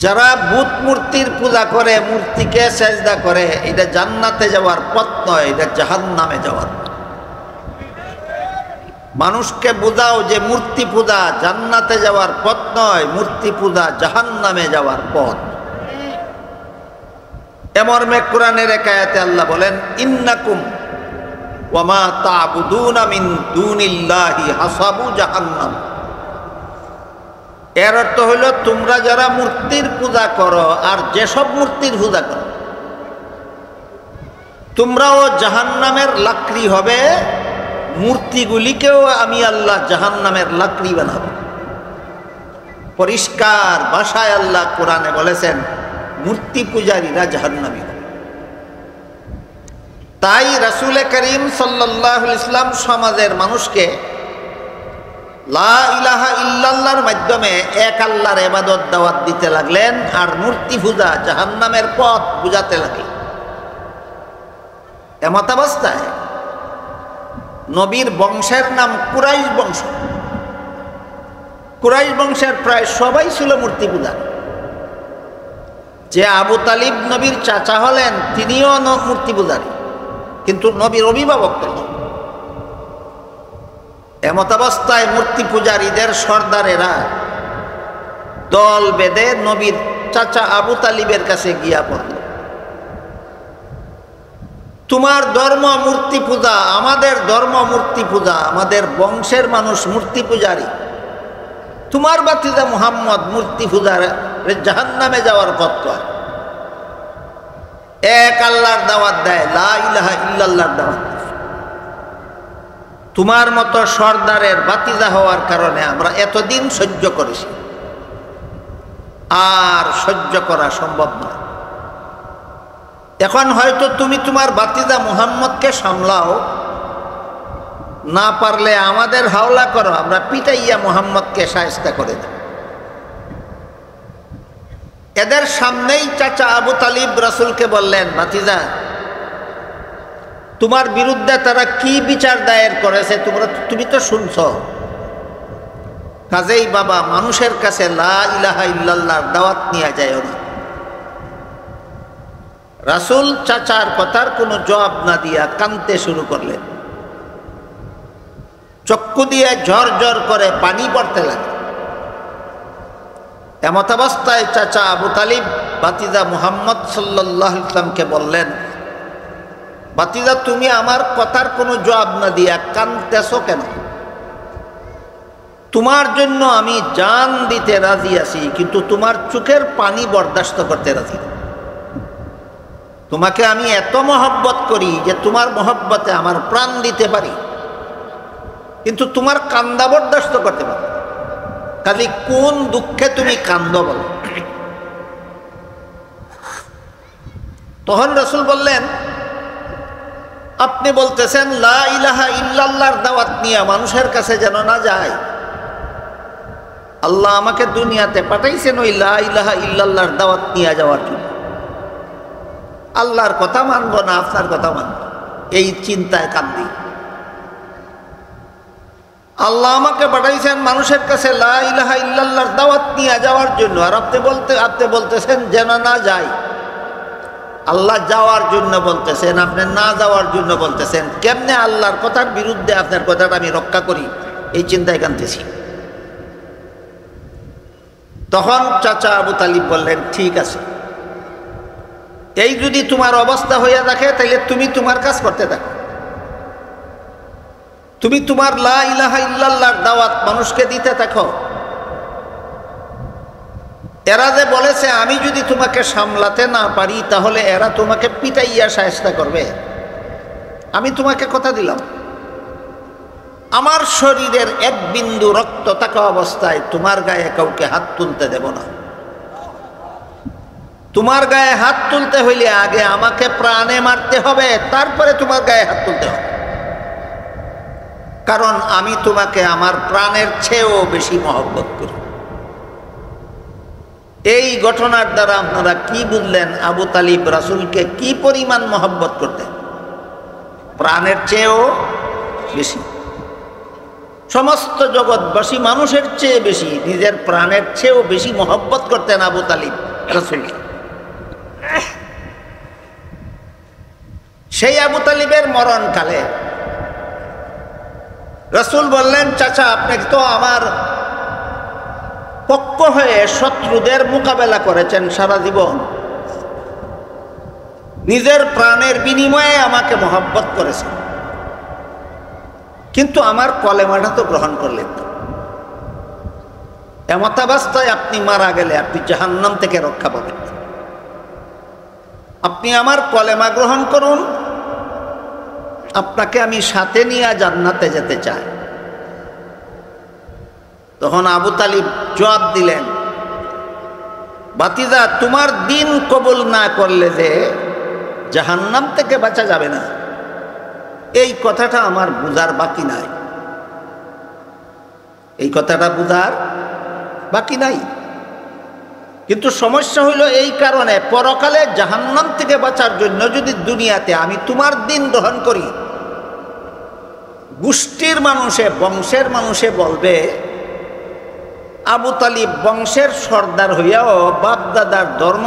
যারা বুত মূর্তির পূজা করে, মূর্তিকে সেজদা করে, এটা জান্নাতে যাওয়ার পথ নয়, এটা জাহান্নামে যাওয়ার পথ। মানুষকে বোঝাও যে মূর্তি পূজা জান্নাতে যাওয়ার পথ নয়, মূর্তি পূজা জাহান্নামে যাওয়ার পথ। এমর্মে কোরআনের এক আয়াতে আল্লাহ বলেন, ইন্নাকুম ওয়া মা তা'বুদুনা মিন দুনিল্লাহি হাসাবু জাহান্নাম। এর অর্থ হইল, তোমরা যারা মূর্তির পূজা করো আর যেসব মূর্তির পূজা করো, তোমরাও জাহান্নামের লাকড়ি হবে, মূর্তিগুলিকেও আমি আল্লাহ জাহান্নামের লাকড়ি বানাবো। পরিষ্কার ভাষায় আল্লাহ কোরআনে বলেছেন মূর্তি পূজারীরা জাহান্নামী। তাই রাসূল করিম সাল্লাল্লাহু আলাইহি ওয়াসাল্লাম সমাজের মানুষকে লা ইলাহা ইল্লাল্লাহর মাধ্যমে এক আল্লাহর ইবাদত দাওয়াত দিতে লাগলেন, আর মূর্তি পূজা জাহান্নামের পথ বুঝাতে লাগলেন। এমত অবস্থায় নবীর বংশের নাম কুরাইশ বংশ। কুরাইশ বংশের প্রায় সবাই ছিল মূর্তি পূজা। যে আবু তালিব নবীর চাচা হলেন, তিনিও মূর্তি পূজারী, কিন্তু নবীর অভিভাবক কেন। এমত অবস্থায় মূর্তি পূজারীদের সর্দারেরা দল বেঁধে নবীর চাচা আবু তালিবের কাছে গিয়া পড়ল, তোমার ধর্ম মূর্তি পূজা, আমাদের ধর্ম মূর্তি পূজা, আমাদের বংশের মানুষ মূর্তি পূজারী, তোমার ভাতিজা মুহাম্মদ মূর্তি পূজার জাহান্নামে যাওয়ার পথ কয়। এক আল্লাহর দাওয়াত দেয়, লা ইলাহা ইল্লাল্লাহর দাওয়াত। তোমার মতো সর্দারের ভাতিজা হওয়ার কারণে আমরা এতদিন সহ্য করেছি, আর সহ্য করা সম্ভব নয়। এখন হয়তো তুমি তোমার ভাতিজা মুহাম্মদকে সামলাও, না পারলে আমাদের হাওলা করো, আমরা পিটাইয়া মুহাম্মদকে শায়েস্তা করে দেব। এদের সামনেই চাচা আবু তালিব রাসূলকে বললেন, ভাতিজা, তোমার বিরুদ্ধে তারা কি বিচার দায়ের করেছে তুমি তো শুনছ। কাজেই বাবা, মানুষের কাছে লা ইলাহা ইল্লাল্লাহর দাওয়াত নিয়ে যায় না। রাসূল চাচার কথার কোনো জবাব না দিয়া কাঁদতে শুরু করলেন। চক্ষু দিয়ে ঝরঝর করে পানি পড়তে লাগে। এমত অবস্থায় চাচা আবু তালিব ভাতিজা মুহাম্মদ সাল্লাল্লাহু আলাইহি ওয়াসাল্লামকে বললেন, ভাতিজা, তুমি আমার কথার কোনো জবাব না দিয়া কাঁদতেছো কেন? তোমার জন্য আমি জান দিতে রাজি আছি, কিন্তু তোমার চোখের পানি বরদাস্ত করতে রাজি না। তোমাকে আমি এত মহব্বত করি যে তোমার মহব্বতে আমার প্রাণ দিতে পারি, কিন্তু তোমার কান্দা বরদাস্ত করতে পারি। কাজে কোন দুঃখে তুমি কান্দ বলো? তখন রাসূল বললেন, আপনি বলতেছেন লা ইলাহা ইল্লাল্লাহর দাওয়াত নিয়ে মানুষের কাছে যেন না যায়। আল্লাহ আমাকে দুনিয়াতে পাঠাইছেন ওই লা ইলাহা ইল্লাল্লাহর দাওয়াত নিয়ে যাওয়ার জন্য। আল্লাহর কথা মানব না আপনার কথা মানব, এই চিন্তায় কান্দি। আল্লাহ আমাকে পাঠাইছেন মানুষের কাছে লা ইলাহা ইল্লাল্লাহর দাওয়াত নিয়ে যাওয়ার জন্য, আর আপনি বলতেছেন যেন না যাই। আল্লাহ যাওয়ার জন্য বলতেছেন, আপনি না যাওয়ার জন্য বলতেছেন। কেমনে আল্লাহর কথার বিরুদ্ধে আপনার কথাটা আমি রক্ষা করি, এই চিন্তায় কাঁদতেছি। তখন চাচা আবু তালিব বললেন, ঠিক আছে, এই যদি তোমার অবস্থা হইয়া দেখে তাহলে তুমি তোমার কাজ করতে থাকো। তুমি তোমার লা ইলাহা ইল্লাল্লাহর দাওয়াত মানুষকে দিতে থাকো। এরা যে বলেছে আমি যদি তোমাকে সামলাতে না পারি তাহলে এরা তোমাকে পিটাইয়া শায়েস্তা করবে। আমি তোমাকে কথা দিলাম, আমার শরীরের এক বিন্দু রক্ত থাকা অবস্থায় তোমার গায়ে কাউকে হাত তুলতে দেব না। তোমার গায়ে হাত তুলতে হইলে আগে আমাকে প্রাণে মারতে হবে, তারপরে তোমার গায়ে হাত তুলতে হবে। কারণ আমি তোমাকে আমার প্রাণের চেয়েও বেশি মহব্বত করি। এই ঘটনার দ্বারা আপনারা কি বুঝলেন আবু তালিব রাসূলকে কি পরিমাণ মহব্বত করতেন? প্রাণের চেয়েও বেশি। সমস্ত জগৎবাসী মানুষের চেয়ে বেশি, নিজের প্রাণের চেয়েও বেশি মহব্বত করতেন আবু তালিব রাসূল। সেই আবু তালিবের মরণকালে রাসূল বললেন, চাচা আপনি তো আমার পক্ষ হয়ে শত্রুদের মোকাবেলা করেছেন সারা জীবন, নিজের প্রাণের বিনিময়ে আমাকে মহব্বত করেছেন, কিন্তু আমার কলেমাটা তো গ্রহণ করলেন না। এমতাবস্থায় আপনি মারা গেলে আপনি জাহান্নাম থেকে রক্ষা পাবেন। আপনি আমার কলেমা গ্রহণ করুন, আপনাকে আমি সাথে নিয়ে জান্নাতে যেতে চাই। তখন আবু তালিব জবাব দিলেন, ভাতিজা তোমার দিন কবুল না করলে যে জাহান্নাম থেকে বাঁচা যাবে না, এই কথাটা আমার বুঝার বাকি নাই, এই কথাটা বুঝার বাকি নাই। কিন্তু সমস্যা হইল এই কারণে, পরকালে জাহান্নাম থেকে বাঁচার জন্য যদি দুনিয়াতে আমি তোমার দিন গ্রহণ করি, গোষ্ঠীর মানুষে বংশের মানুষে বলবে আবু তালিব বংশের সর্দার হইয়াও বাপদাদার ধর্ম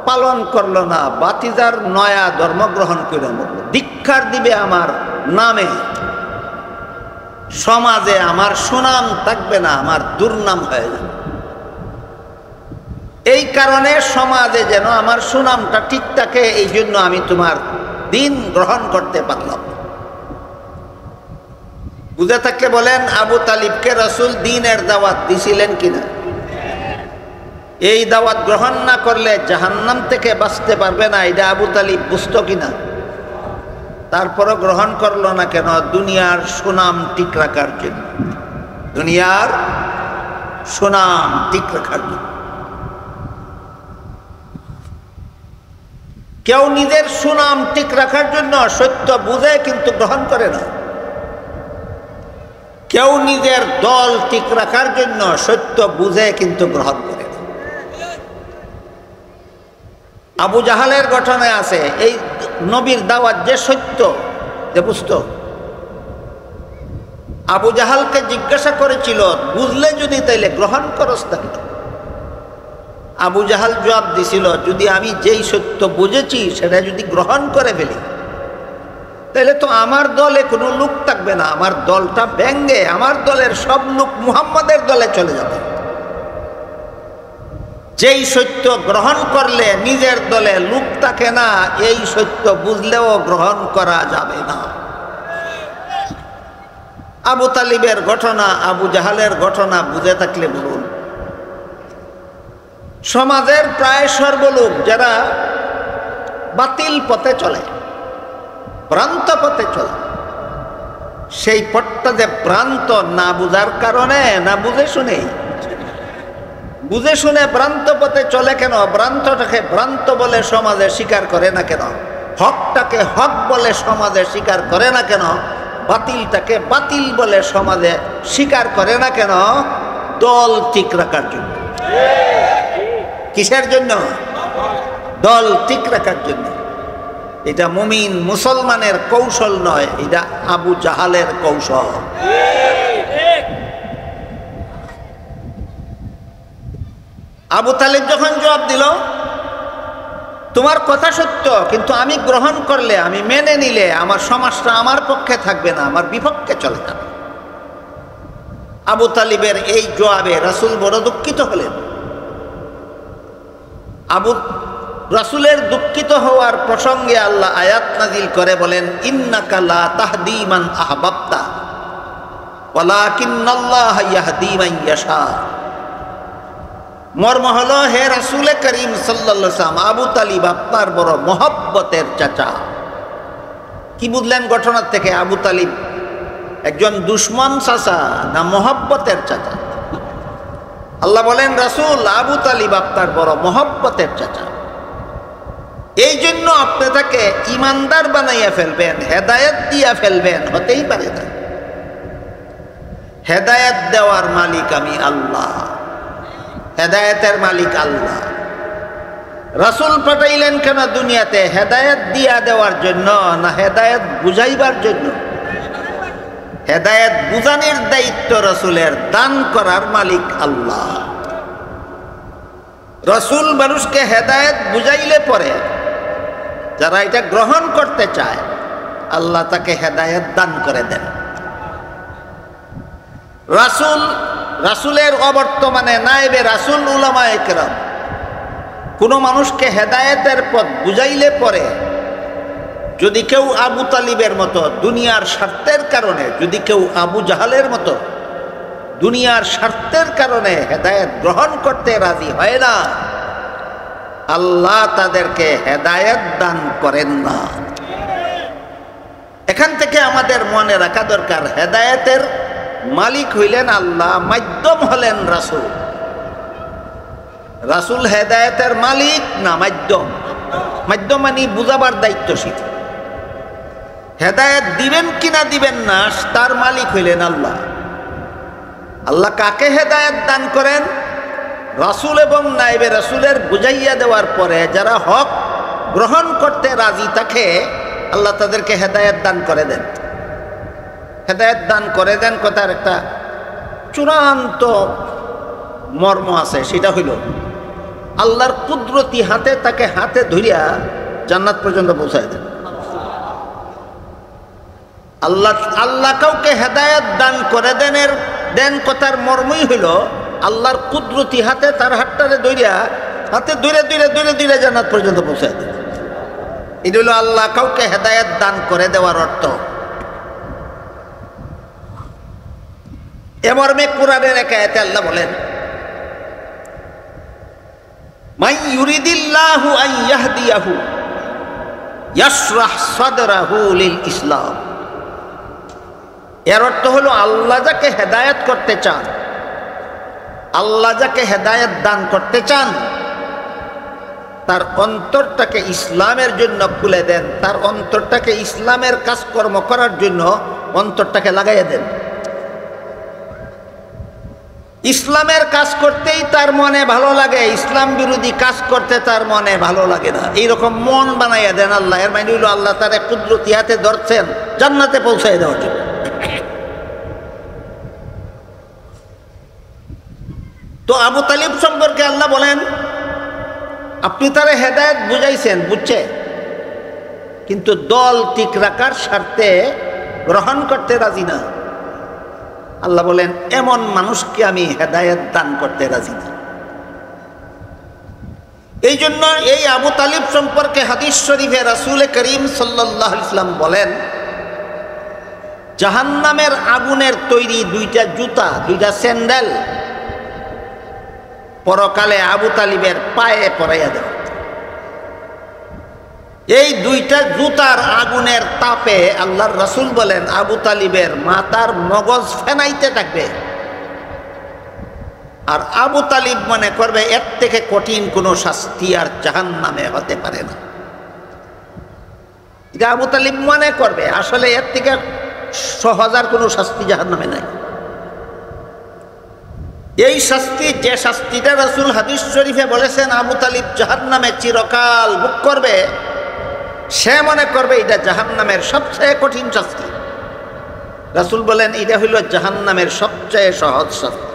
পালন করলো না, বাতিজার নয়া ধর্ম গ্রহণ করে মরল, ধিক্কার দিবে আমার নামে, সমাজে আমার সুনাম থাকবে না, আমার দুর্নাম হয়ে যাবে। এই কারণে সমাজে যেন আমার সুনামটা ঠিক থাকে, এই জন্য আমি তোমার দিন গ্রহণ করতে পারলাম। বুঝে থাকলে বলেন, আবু তালিবকে রাসূল দ্বীনের দাওয়াত দিছিলেন কিনা? এই দাওয়াত গ্রহণ না করলে জাহান্নাম থেকে বাঁচতে পারবে না, এটা আবু তালিব বুঝতো কিনা? তারপরও গ্রহণ করলো না কেন? দুনিয়ার সুনাম ঠিক রাখার জন্য, দুনিয়ার সুনাম ঠিক রাখার জন্য। কেউ নিজের সুনাম ঠিক রাখার জন্য সত্য বুঝে কিন্তু গ্রহণ করে না, কেউ নিজের দল ঠিক রাখার জন্য সত্য বুঝে কিন্তু গ্রহণ করে না। আবু জাহালের ঘটনায় আছে, এই নবীর দাওয়াত যে সত্য যে বুঝত, আবু জাহালকে জিজ্ঞাসা করেছিল, বুঝলে যদি তাইলে গ্রহণ করস তাকে। আবু জাহাল জবাব দিছিল, যদি আমি যেই সত্য বুঝেছি সেটা যদি গ্রহণ করে ফেলি, তাহলে তো আমার দলে কোনো লোক থাকবে না, আমার দলটা ভেঙ্গে আমার দলের সব লোক মুহাম্মাদের দলে চলে যাবে। যেই সত্য গ্রহণ করলে নিজের দলে লোক থাকে না, এই সত্য বুঝলেও গ্রহণ করা যাবে না। আবু তালিবের ঘটনা, আবু জাহালের ঘটনা বুঝে থাকলে বলুন, সমাজের প্রায় সর্বলোক যারা বাতিল পথে চলে, ভ্রান্ত পথে চলে, সেই পথটা যে ভ্রান্ত না বুঝার কারণে, না বুঝে শুনে, বুঝে শুনে ভ্রান্ত পথে চলে কেন? ভ্রান্তটাকে ভ্রান্ত বলে সমাজে স্বীকার করে না কেন? হকটাকে হক বলে সমাজে স্বীকার করে না কেন? বাতিলটাকে বাতিল বলে সমাজে স্বীকার করে না কেন? দল ঠিক রাখার জন্য। কিসের জন্য? দল ঠিক রাখার জন্য। এটা মুমিন মুসলমানের কৌশল নয়, এটা আবু জাহালের কৌশল। আবু তালিব যখন জবাব দিল, তোমার কথা সত্য, কিন্তু আমি গ্রহণ করলে, আমি মেনে নিলে আমার সমাজটা আমার পক্ষে থাকবে না, আমার বিপক্ষে চলে যাবে। আবু তালিবের এই জবাবে রাসূল বড় দুঃখিত হলেন। রাসূলের দুঃখিত হওয়ার প্রসঙ্গে আল্লাহ আয়াত নাজিল করে বলেন, ইন্নাকা লা তাহদি মান আহবাবতা ওয়ালাকিন্নাল্লাহা ইয়াহদি মান ইয়াশা। মর্ম হলো, হে রাসূল করিম সাল্লাল্লাহু আলাইহি ওয়াসাল্লাম, আবু তালিব আপনার বড় মহব্বতের চাচা। কি বুঝলেন ঘটনার থেকে? আবু তালিব একজন দুশমন চাচা না মহব্বতের চাচা? আল্লাহ বলেন, রাসূল আবু তালিব আপনার বড় মহব্বতের চাচা, এই জন্য আপনি তাকে ইমানদার বানাইয়া ফেলবেন, হেদায়েত দিয়া ফেলবেন, হতেই পারে না। হেদায়েত দেওয়ার মালিক আমি আল্লাহ, হেদায়েতের মালিক আল্লাহ। রাসূল পাঠাইলেন কেন দুনিয়াতে? হেদায়েত দিয়া দেওয়ার জন্য না হেদায়েত বুঝাইবার জন্য? হেদায়েত বুঝানোর দায়িত্ব রাসূলের, দান করার মালিক আল্লাহ। রসুল মানুষকে হেদায়েত বুঝাইলে পরে যারা এটা গ্রহণ করতে চায় আল্লাহ তাকে হেদায়েত দান করে দেন। রাসূলের অবর্তমানে নায়েবে রাসূল উলামায়ে কেরাম কোনো মানুষকে হেদায়েতের পথ বুঝাইলে পরে যদি কেউ আবু তালিবের মতো দুনিয়ার স্বার্থের কারণে, যদি কেউ আবু জাহালের মতো দুনিয়ার স্বার্থের কারণে হেদায়েত গ্রহণ করতে রাজি হয় না, আল্লাহ তাদেরকে হেদায়েত দান করেন না। এখান থেকে আমাদের মনে রাখা দরকার, হেদায়েতের মালিক হইলেন আল্লাহ, মাধ্যম হলেন রাসূল। রাসূল হেদায়েতের মালিক না মাধ্যম। মাধ্যম মানে বুঝাবার দায়িত্বশীল। হেদায়েত দিবেন কিনা দিবেন না তার মালিক হইলেন আল্লাহ। আল্লাহ কাকে হেদায়েত দান করেন? রাসূল এবং নায়েবে রাসূলের বুঝাইয়া দেওয়ার পরে যারা হক গ্রহণ করতে রাজি থাকে আল্লাহ তাদেরকে হেদায়েত দান করে দেন। হেদায়েত দান করে দেন কথার একটা চূড়ান্ত মর্ম আছে, সেটা হইল আল্লাহর কুদরতি হাতে তাকে হাতে ধরিয়া জান্নাত পর্যন্ত পৌঁছায় দেন। আল্লাহ কাউকে হেদায়েত দান করে দেন কথার মর্মই হইল আল্লাহর কুদরতি হাতে তার হাতটারে ধরিয়া হাতে ধরে জান্নাত পর্যন্ত পৌঁছায় দেন। এটা হইল আল্লাহ কাউকে হেদায়েত দান করে দেওয়ার অর্থ। এ মর্মে কোরআনের এক আয়াতে আল্লাহ বলেন, মান ইউরিদিল্লাহু আন ইয়াহদিয়াহু ইয়াশরাহ সাদরাহু লিল ইসলাম। এর অর্থ হলো আল্লাহ যাকে হেদায়েত করতে চান, আল্লাহ যাকে হেদায়েত দান করতে চান তার অন্তরটাকে ইসলামের জন্য খুলে দেন, তার অন্তরটাকে ইসলামের কাজকর্ম করার জন্য অন্তরটাকে লাগাইয়া দেন। ইসলামের কাজ করতেই তার মনে ভালো লাগে, ইসলাম বিরোধী কাজ করতে তার মনে ভালো লাগে না, এইরকম মন বানাইয়া দেন আল্লাহ। এর মানে হইল আল্লাহ তার কুদরতি হাতে ধরছেন জান্নাতে পৌঁছায় দেওয়ার জন্য। তো আবু তালিব সম্পর্কে আল্লাহ বলেন, আপনি তারে হেদায়েত বুঝাইছেন, বুঝছে, কিন্তু দল ঠিক রাখার স্বার্থে গ্রহণ করতে রাজি না। আল্লাহ বলেন, এমন মানুষকে আমি হেদায়েত দান করতে রাজি না। এই জন্য এই আবু তালিব সম্পর্কে হাদিস শরীফে রাসূল করিম সাল্লাল্লাহু আলাইহি ওয়াসাল্লাম বলেন, জাহান্নামের আগুনের তৈরি দুইটা জুতা, দুইটা স্যান্ডেল পরকালে আবু তালিবের পায়ে পরাইয়া দেব। এই দুইটা জুতার আগুনের তাপে আল্লাহর রাসূল বলেন আবু তালিবের মাথার মগজ ফেনাইতে থাকবে। আর আবু তালিব মনে করবে এর থেকে কঠিন কোনো শাস্তি আর জাহান্নামে হতে পারে না। এটা আবু তালিব মনে করবে, আসলে এর থেকে সহজ আর কোনো শাস্তি জাহান্নামে নাই। এই শাস্তি, যে শাস্তিটা রাসূল হাদিস শরীফে বলেছেন আবু তালিব জাহান্নামে চিরকাল ভোগ করবে, সে মনে করবে এটা জাহান্নামের সবচেয়ে কঠিন শাস্তি। রাসূল বলেন এটা হইল জাহান্নামের সবচেয়ে সহজ শাস্তি।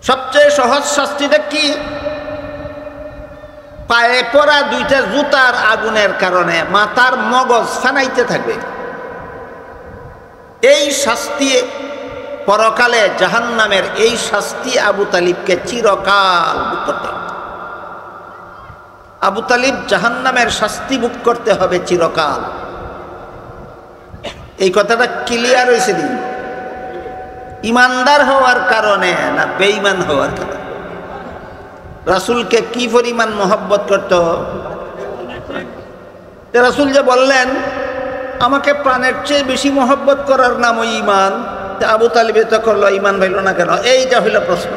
সবচেয়ে সহজ শাস্তিটা কি? পায়ে পরা দুইটা জুতার আগুনের কারণে মাথার মগজ ফানাইতে থাকবে। এই শাস্তি পরকালে জাহান্নামের এই শাস্তি আবু তালিবকে চিরকাল ভোগ করতে হবে। আবু তালিব জাহান্নামের শাস্তি ভোগ করতে হবে চিরকাল। এই কথাটা ক্লিয়ার হয়েছে দিন? ইমানদার হওয়ার কারণে না বেঈমান হওয়ার কারণে? রাসূলকে কি পরিমাণ মহব্বত করত? রাসূল যে বললেন আমাকে প্রাণের চেয়ে বেশি মহব্বত করার নাম ওই ইমান, আবু তালিবে তো করলো, ইমান হইল না কেন? এইটা হইল প্রশ্ন।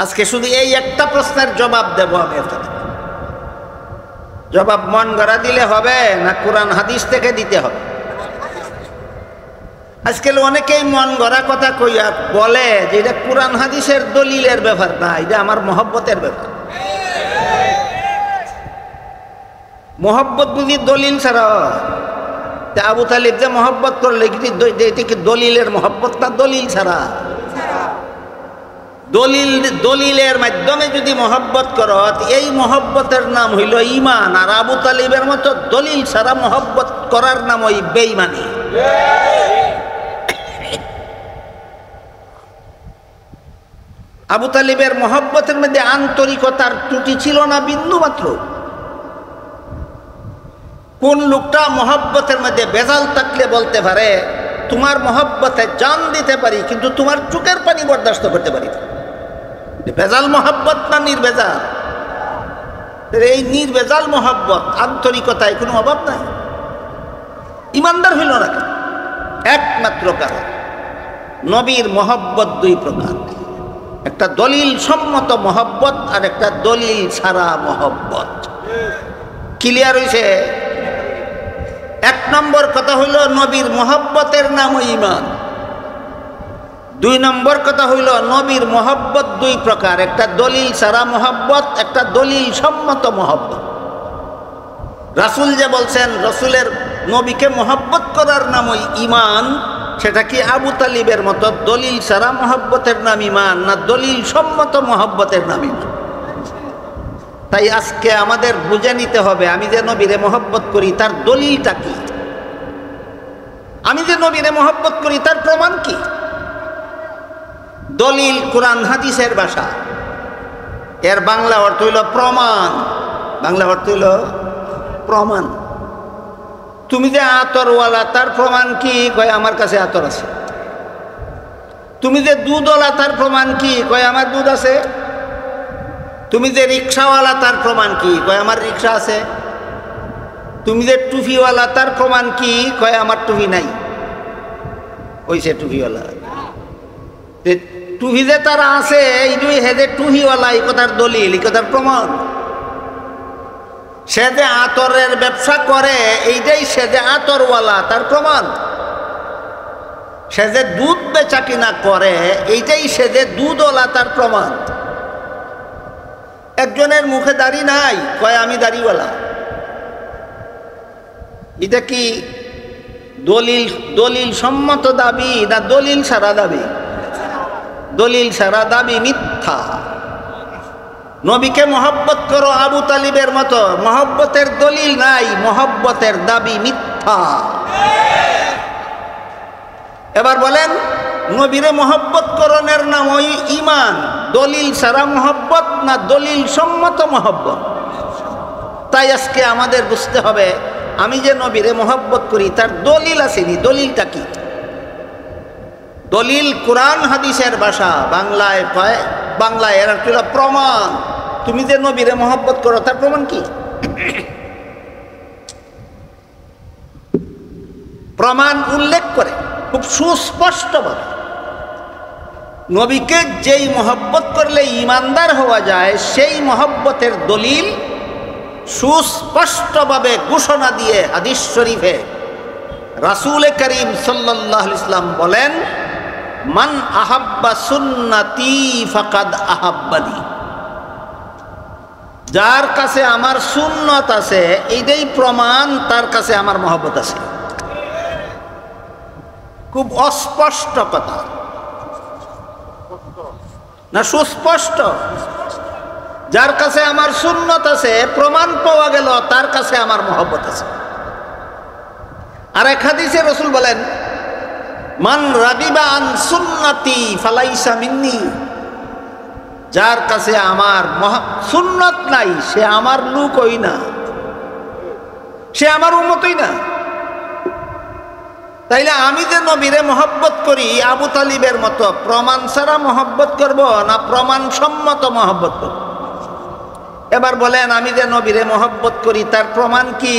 আজকে শুধু এই একটা প্রশ্নের জবাব দেব আমি। জবাব মন গড়া দিলে হবে না কোরআন হাদিস থেকে দিতে হবে? আজকাল অনেকেই মন গড়া কথা কইয়া বলে যে এটা কোরআন হাদিসের দলিলের ব্যাপার না, এটা আমার মহব্বতের ব্যাপার। মহব্বত বুঝি দলিল ছাড়া? আবু তালিব যে মহব্বত করলে এটা কি দলিলের মহব্বত না দলিল ছাড়া? দলিলের মাধ্যমে যদি মহব্বত করো, এই মহব্বতের নাম হইল ঈমান। আর আবু তালিবের মতো দলিল ছাড়া মহব্বত করার নাম ওই বেঈমানি। আবু তালিবের মহব্বতের মধ্যে আন্তরিকতার ত্রুটি ছিল না বিন্দু মাত্র। কোন লোকটা মহব্বতের মধ্যে বেজাল থাকলে বলতে পারে তোমার মহব্বতে জান দিতে পারি, কিন্তু তোমার চোখের পানি বরদাস্ত করতে পারি না? বেজাল মহব্বত না নির্বেজাল? এই নির্বেজাল মহব্বত, আন্তরিকতায় কোনো অভাব নাই। ইমানদার হইল না কেন? একমাত্র কারণ নবীর মহব্বত দুই প্রকার, একটা দলিল সম্মত মহব্বত আর একটা দলিল ছাড়া মহব্বত। ক্লিয়ার হইছে? এক নম্বর কথা হইল নবীর মহব্বতের নাম ঈমান। দুই নম্বর কথা হইল নবীর মহব্বত দুই প্রকার, একটা দলিল ছাড়া মহব্বত, একটা দলিল সম্মত মহব্বত। রাসূল যে বলছেন রসুলের নবীকে মহব্বত করার নাম ওই ঈমান, সেটা কি আবু তালিবের মতো দলিল ছাড়া মহব্বতের নাম ঈমান, না দলিল সম্মত মহব্বতের নাম ঈমান? তাই আজকে আমাদের বুঝে নিতে হবে আমি যে নবীরে মহব্বত করি তার দলিলটা কি, আমি যে নবীরে মহব্বত করি তার প্রমাণ কি। দলিল কোরআন হাদিসের ভাষা, এর বাংলা অর্থ হইল প্রমাণ। বাংলা অর্থ হইল প্রমাণ। তুমি যে আতরওয়ালা তার প্রমাণ কি? কয় আমার কাছে আতর আছে। তুমি যে দুধওয়ালা তার প্রমাণ কি? কয় আমার দুধ আছে। তুমি যে রিক্সাওয়ালা তার প্রমাণ কি? কয় আমার রিক্সা আছে। তুমি যে টুপিওয়ালা তার প্রমাণ কি? কয় আমার টুপি নাই। ওই সে টুপিওয়ালা। টুপি যে তার আছে এইটুই হেদে টুপিওয়ালা, এই কথার দলিল, এই কথার প্রমাণ। সে যে আতরের ব্যবসা করে এইটাই সে যে আতরওয়ালা তার প্রমাণ। সে যে দুধ বেচা কিনা করে এইটাই সে যে দুধওয়ালা তার প্রমাণ। একজনের মুখে দাড়ি নাই, কয় আমি দাড়িওয়ালা। এটা কি দলিল সম্মত দাবি না দলিল ছাড়া দাবি? দলিল ছাড়া দাবি মিথ্যা। নবীকে মহব্বত করো আবু তালিবের মতো, মহব্বতের দলিল নাই, মহব্বতের দাবি মিথ্যা। এবার বলেন নবীরে মহব্বত করণের নাম ওই ঈমান, দলিল ছাড়া মহব্বত না দলিল সম্মত মহব্বত? তাই আজকে আমাদের বুঝতে হবে আমি যে নবীরে মহব্বত করি তার দলিল আসেনি। দলিলটা কি? দলিল কোরআন হাদিসের ভাষা, বাংলায় কয়, বাংলায় এর একটা প্রমাণ। তুমি যে নবীরে মহব্বত করো তার প্রমাণ কি? প্রমাণ উল্লেখ করে খুব সুস্পষ্টভাবে নবীকে যেই মহব্বত করলে ঈমানদার হওয়া যায় সেই মহব্বতের দলিল সুস্পষ্টভাবে ঘোষণা দিয়ে হাদিস শরীফে রাসূল করিম সাল্লাল্লাহু আলাইহি ওয়াসাল্লাম বলেন, মান আহাব্বা সুন্নতি ফাকাদ আহাব্বানি। যার কাছে আমার সুন্নত আছে এইটাই প্রমাণ তার কাছে আমার মহব্বত আছে। খুব অস্পষ্ট কথা না সুস্পষ্ট? যার কাছে আমার সুন্নত আছে প্রমাণ পাওয়া গেল তার কাছে আমার মহব্বত আছে। আর এক হাদিসে রাসূল বলেন, মান রাগিবা আন সুন্নতি ফালাইসা মিন্নি। যার কাছে আমার সুন্নত নাই সে আমার লোকই না, সে আমার উম্মতই না। তাইলে আমি যে নবীরে মহব্বত করি আবু তালিবের মতো প্রমাণ ছাড়া মহব্বত করব না প্রমাণ সম্মত মহব্বত করব? এবার বলেন আমি যে নবীরে মহব্বত করি তার প্রমাণ কি?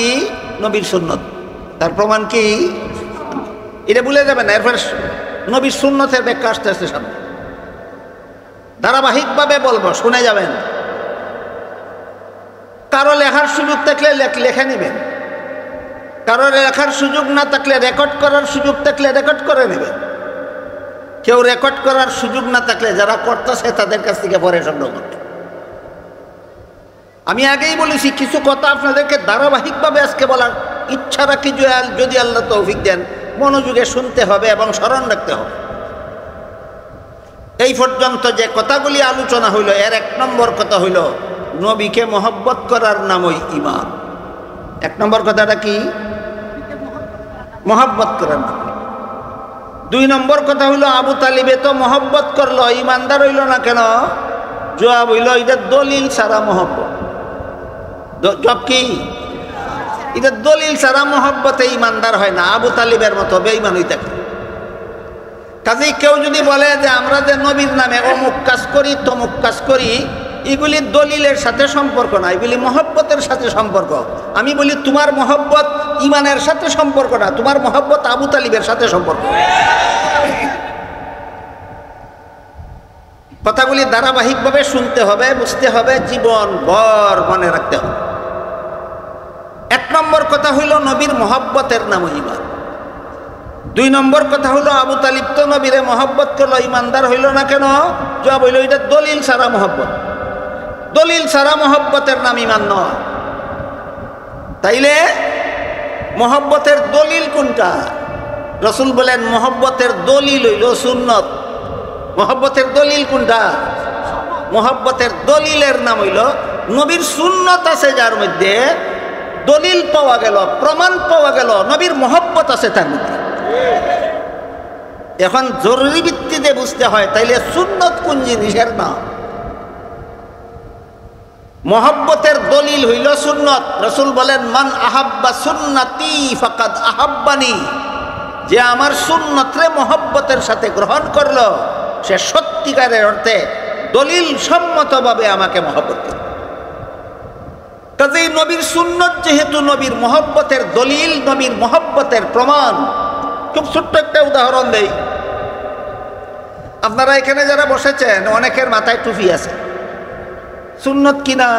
নবীর সুন্নত। তার প্রমাণ কি? এটা ভুলে যাবেন। এরপর নবীর সুন্নতের ব্যাখ্যা আসতে আসতে সামনে ধারাবাহিকভাবে বলবো, শুনে যাবেন। কারো লেখার সুযোগ থাকলে লেখে নেবেন, কারো লেখার সুযোগ না থাকলে রেকর্ড করার সুযোগ থাকলে রেকর্ড করে নেবেন। কেউ রেকর্ড করার সুযোগ না থাকলে যারা করতেছে তাদের কাছ থেকে পরে সংগ্রহ করবে। আমি আগেই বলেছি কিছু কথা আপনাদেরকে ধারাবাহিকভাবে আজকে বলার ইচ্ছা রাখি, যদি আল্লাহ তৌফিক দেন মনোযোগে শুনতে হবে এবং স্মরণ রাখতে হবে। এই পর্যন্ত যে কথাগুলি আলোচনা হইল, এর 1 নম্বর কথা হইল নবীকে মহব্বত করার নামই ঈমান। 1 নম্বর কথাটা কি? মহব্বত করার নাম। 2 নম্বর কথা হইল আবু তালিবে তো মহব্বত করলো, ঈমানদার হইল না কেন? জবাব হইল এটা দলিল ছাড়া মহব্বত। জবাব কি? এটা দলিল ছাড়া মহব্বতে ঈমানদার হয় না, আবু তালিবের মতো বেঈমান হই থাকে। কাজেই কেউ যদি বলে যে আমরা যে নবীর নামে অমুক কাজ করি তমুক কাজ করি, এগুলি দলিলের সাথে সম্পর্ক না, এগুলি মহব্বতের সাথে সম্পর্ক। আমি বলি তোমার মহব্বত ঈমানের সাথে সম্পর্ক না, তোমার মহব্বত আবু তালিবের সাথে সম্পর্ক। কথাগুলি ধারাবাহিকভাবে শুনতে হবে, বুঝতে হবে, জীবন ভর মনে রাখতে হবে। 1 নম্বর কথা হইল নবীর মহব্বতের নাম ঈমান। 2 নম্বর কথা হলো আবু তালিব তো নবীরে মহব্বত করলো, ঈমানদার হইল না কেন? জবাব হইল এটা দলিল ছাড়া মহব্বত। দলিল ছাড়া মহব্বতের নাম ঈমান নয়। তাইলে মহব্বতের দলিল কোনটা? রাসূল বলেন মহব্বতের দলিল হইল সুন্নত। মহব্বতের দলিল কোনটা? মহব্বতের দলিলের নাম হইল নবীর সুন্নত আছে, যার মধ্যে দলিল পাওয়া গেল, প্রমাণ পাওয়া গেল, নবীর মহব্বত আছে তার মধ্যে। এখন জরুরি ভিত্তিতে বুঝতে হয়, তাইলে সুন্নত কোন জিনিসের নাম? মহব্বতের দলিল হইল সুন্নত। রাসূল বলেন মান আহাব্বা সুন্নতি ফাকাদ আহাব্বানি, যে আমার সুন্নতরে মহব্বতের সাথে গ্রহণ করলো সে সত্যিকারের অর্থে দলিল সম্মতভাবে আমাকে মহব্বত করে। কাজেই নবীর সুন্নত যেহেতু নবীর মহব্বতের দলিল, নবীর মহব্বতের প্রমাণ। খুব ছোট্ট একটা উদাহরণ দেই। আপনারা এখানে যারা বসেছেন অনেকের মাথায় টুপি আছে, সুন্নত কিনা?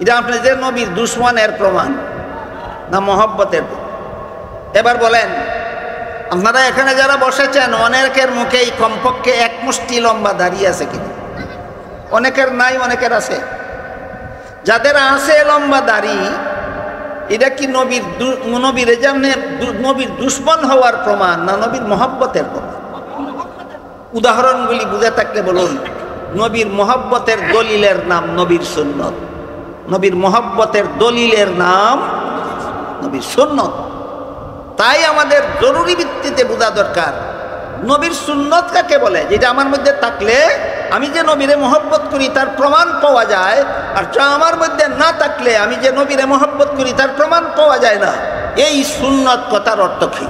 এটা আপনি যে নবীর দুশ্মনের প্রমাণ না মহব্বতের? এবার বলেন, আপনারা এখানে যারা বসেছেন অনেকের মুখেই কমপক্ষে 1 মুষ্টি লম্বা দাড়ি আছে কিনা? অনেকের নাই, অনেকের আছে। যাদের আছে লম্বা দাড়ি, এটা কি নবীর যেমনি নবীর দুশ্মন হওয়ার প্রমাণ না নবীর মহব্বতের প্রমাণ? উদাহরণগুলি বুঝে থাকলে বলুন। নবীর মহব্বতের দলিলের নাম নবীর সুন্নত। নবীর মহব্বতের দলিলের নাম নবীর সুন্নত। তাই আমাদের জরুরি ভিত্তিতে বোঝা দরকার নবীর সুন্নত কাকে বলে, যেটা আমার মধ্যে থাকলে আমি যে নবীরে মহব্বত করি তার প্রমাণ পাওয়া যায়, আর যা আমার মধ্যে না থাকলে আমি যে নবীরে মহব্বত করি তার প্রমাণ পাওয়া যায় না। এই সুন্নত কথার অর্থ কি?